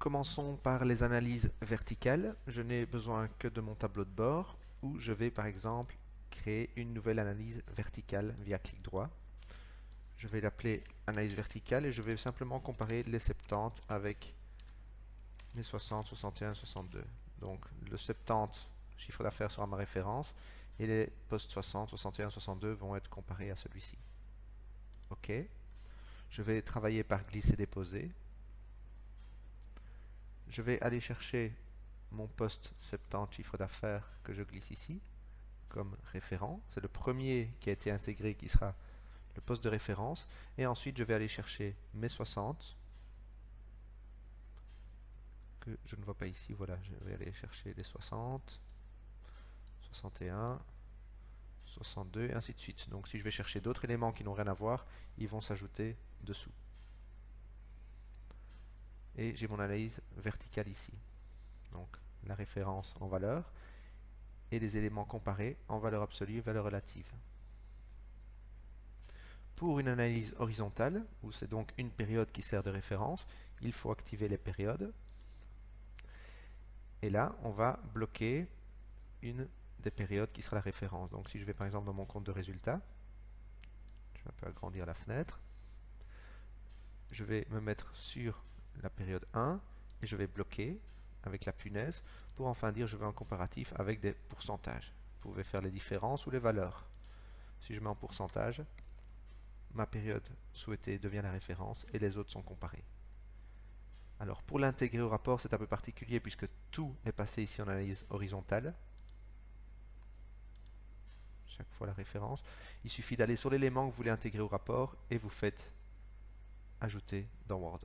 Commençons par les analyses verticales. Je n'ai besoin que de mon tableau de bord où je vais par exemple créer une nouvelle analyse verticale via clic droit. Je vais l'appeler analyse verticale et je vais simplement comparer les 70 avec les 60, 61, 62. Donc le 70 chiffre d'affaires sera ma référence et les postes 60, 61, 62 vont être comparés à celui-ci. OK. Je vais travailler par glisser-déposer. Je vais aller chercher mon poste 70 chiffre d'affaires que je glisse ici comme référent. C'est le premier qui a été intégré qui sera le poste de référence. Et ensuite, je vais aller chercher mes 60 que je ne vois pas ici. Voilà, je vais aller chercher les 60, 61, 62 et ainsi de suite. Donc si je vais chercher d'autres éléments qui n'ont rien à voir, ils vont s'ajouter dessous. Et j'ai mon analyse verticale ici. Donc la référence en valeur et les éléments comparés en valeur absolue et valeur relative. Pour une analyse horizontale, où c'est donc une période qui sert de référence, il faut activer les périodes. Et là, on va bloquer une des périodes qui sera la référence. Donc si je vais par exemple dans mon compte de résultats, je vais un peu agrandir la fenêtre, je vais me mettre sur la période 1 et je vais bloquer avec la punaise pour enfin dire je veux un comparatif avec des pourcentages. Vous pouvez faire les différences ou les valeurs. Si je mets en pourcentage, ma période souhaitée devient la référence et les autres sont comparés. Alors pour l'intégrer au rapport, c'est un peu particulier puisque tout est passé ici en analyse horizontale. Chaque fois la référence. Il suffit d'aller sur l'élément que vous voulez intégrer au rapport et vous faites ajouter dans Word.